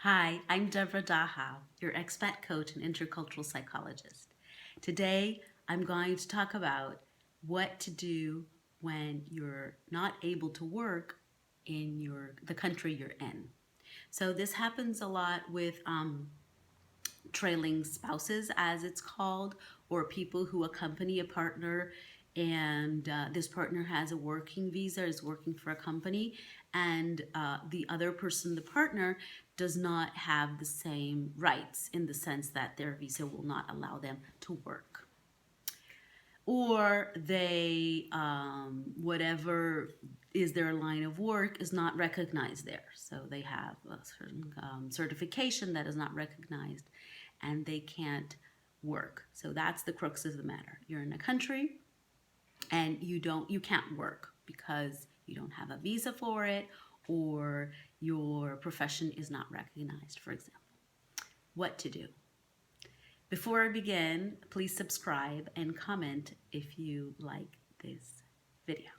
Hi, I'm Deborah Dahab, your expat coach and intercultural psychologist. Today, I'm going to talk about what to do when you're not able to work in the country you're in. So this happens a lot with trailing spouses, as it's called, or people who accompany a partner and this partner has a working visa, is working for a company, and the other person, the partner, does not have the same rights in the sense that their visa will not allow them to work. Or they, whatever is their line of work is not recognized there. So they have a certain certification that is not recognized and they can't work. So that's the crux of the matter. You're in a country and you can't work because you don't have a visa for it or your profession is not recognized, for example. What to do? Before I begin, please subscribe and comment if you like this video.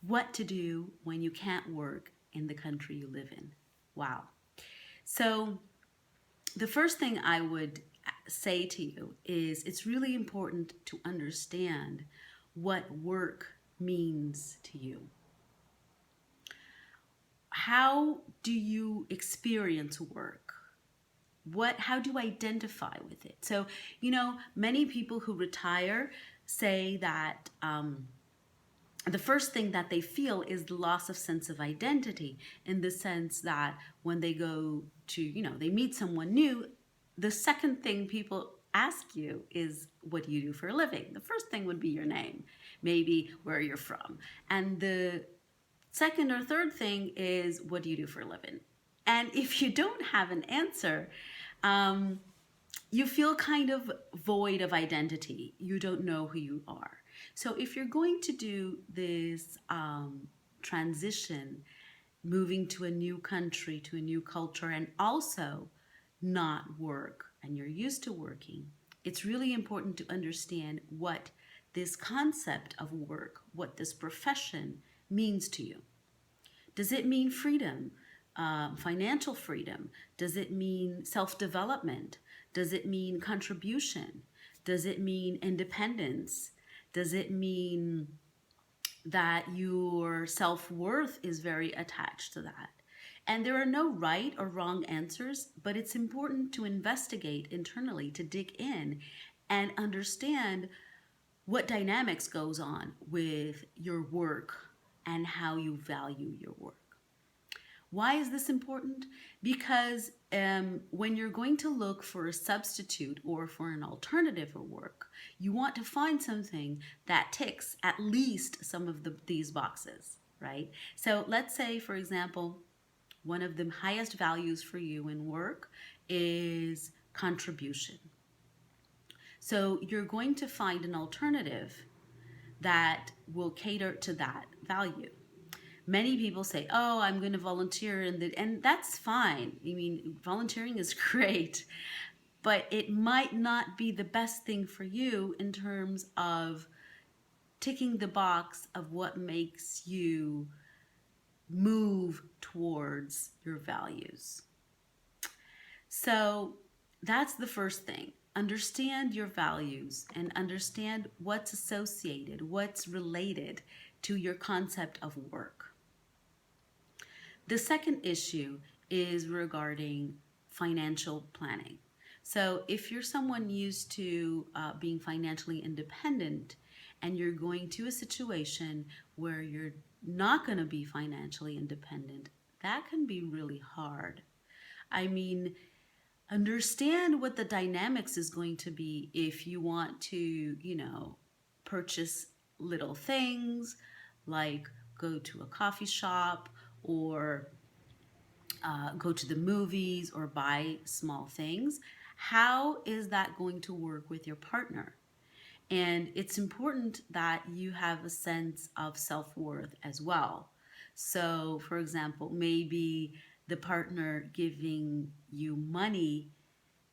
What to do when you can't work in the country you live in? Wow. So the first thing I would say to you is it's really important to understand what work means to you. How do you experience work? How do you identify with it? So, many people who retire say that the first thing that they feel is the loss of sense of identity, in the sense that when they go to, they meet someone new, the second thing people ask you is, what do you do for a living? The first thing would be your name, maybe where you're from. And the second or third thing is, what do you do for a living? And if you don't have an answer, you feel kind of void of identity. You don't know who you are. So if you're going to do this transition, moving to a new country, to a new culture, and also not work, and you're used to working, it's really important to understand what this concept of work, what this profession means to you. Does it mean freedom, financial freedom? Does it mean self-development? Does it mean contribution? Does it mean independence? Does it mean that your self-worth is very attached to that? And there are no right or wrong answers, but it's important to investigate internally, to dig in and understand what dynamics goes on with your work and how you value your work. Why is this important? Because when you're going to look for a substitute or for an alternative for work, you want to find something that ticks at least some of these boxes, right? So let's say, for example, one of the highest values for you in work is contribution. So you're going to find an alternative that will cater to that value. Many people say, oh, I'm going to volunteer, and that's fine. I mean, volunteering is great, but it might not be the best thing for you in terms of ticking the box of what makes you move towards your values. So that's the first thing. Understand your values and understand what's associated, what's related to your concept of work. The second issue is regarding financial planning. So if you're someone used to being financially independent and you're going to a situation where you're not going to be financially independent, that can be really hard. I mean, understand what the dynamics is going to be if you want to, purchase little things like go to a coffee shop or go to the movies or buy small things. How is that going to work with your partner? And it's important that you have a sense of self-worth as well. So, for example, maybe the partner giving you money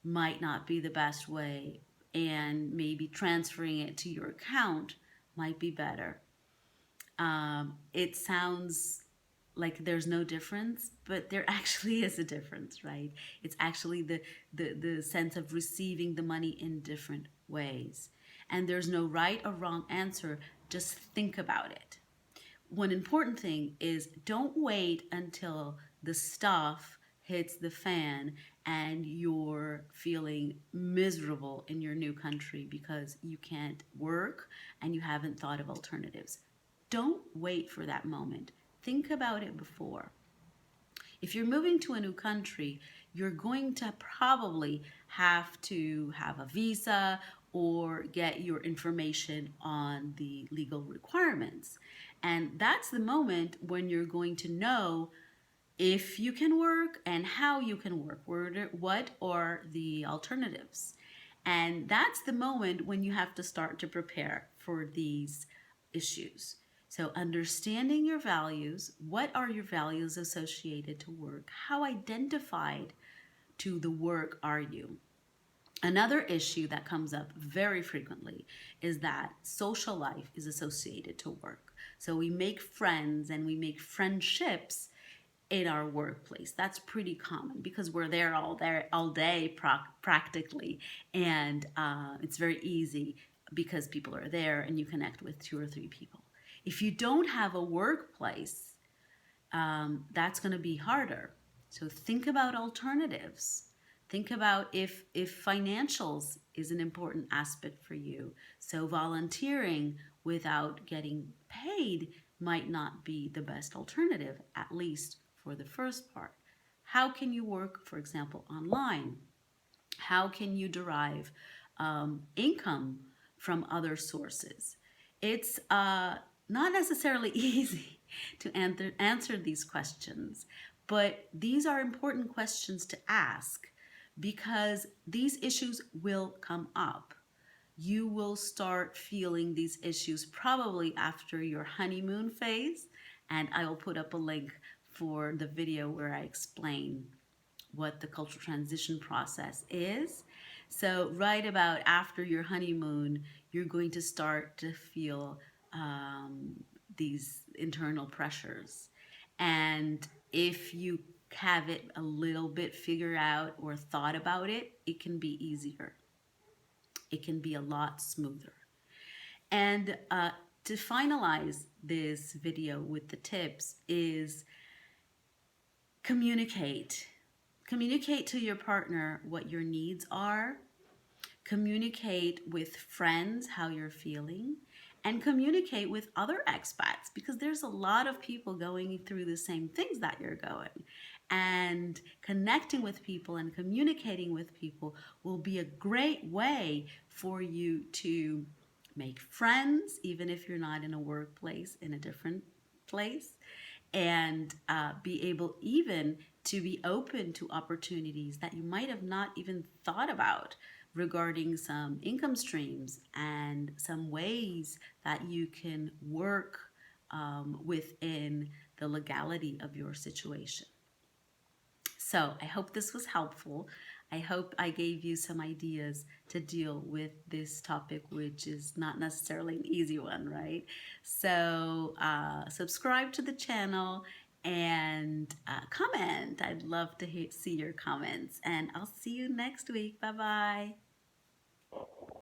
might not be the best way, and maybe transferring it to your account might be better. It sounds like there's no difference, but there actually is a difference, right? It's actually the sense of receiving the money in different ways. And there's no right or wrong answer, just think about it. One important thing is don't wait until the stuff hits the fan and you're feeling miserable in your new country because you can't work and you haven't thought of alternatives. Don't wait for that moment. Think about it before. If you're moving to a new country, you're going to probably have to have a visa or get your information on the legal requirements. And that's the moment when you're going to know if you can work and how you can work. What are the alternatives? And that's the moment when you have to start to prepare for these issues. So, understanding your values, what are your values associated to work? How identified to the work are you? Another issue that comes up very frequently is that social life is associated to work. So we make friends and we make friendships in our workplace. That's pretty common because we're there all day practically, and it's very easy because people are there and you connect with two or three people. If you don't have a workplace, that's going to be harder. So think about alternatives. Think about if financials is an important aspect for you. So volunteering without getting paid might not be the best alternative, at least for the first part. How can you work, for example, online? How can you derive income from other sources? It's not necessarily easy to answer these questions, but these are important questions to ask because these issues will come up. You will start feeling these issues probably after your honeymoon phase, and I will put up a link for the video where I explain what the cultural transition process is. So, right about after your honeymoon, you're going to start to feel these internal pressures. And if you have it a little bit figured out or thought about it, it can be easier. It can be a lot smoother. And to finalize this video with the tips is communicate. Communicate to your partner what your needs are. Communicate with friends how you're feeling. And communicate with other expats because there's a lot of people going through the same things that you're going. And connecting with people and communicating with people will be a great way for you to make friends, even if you're not in a workplace, in a different place, and be able even to be open to opportunities that you might have not even thought about regarding some income streams and some ways that you can work within the legality of your situation. So I hope this was helpful. I hope I gave you some ideas to deal with this topic, which is not necessarily an easy one, right? So subscribe to the channel and comment. I'd love to see your comments. And I'll see you next week. Bye-bye.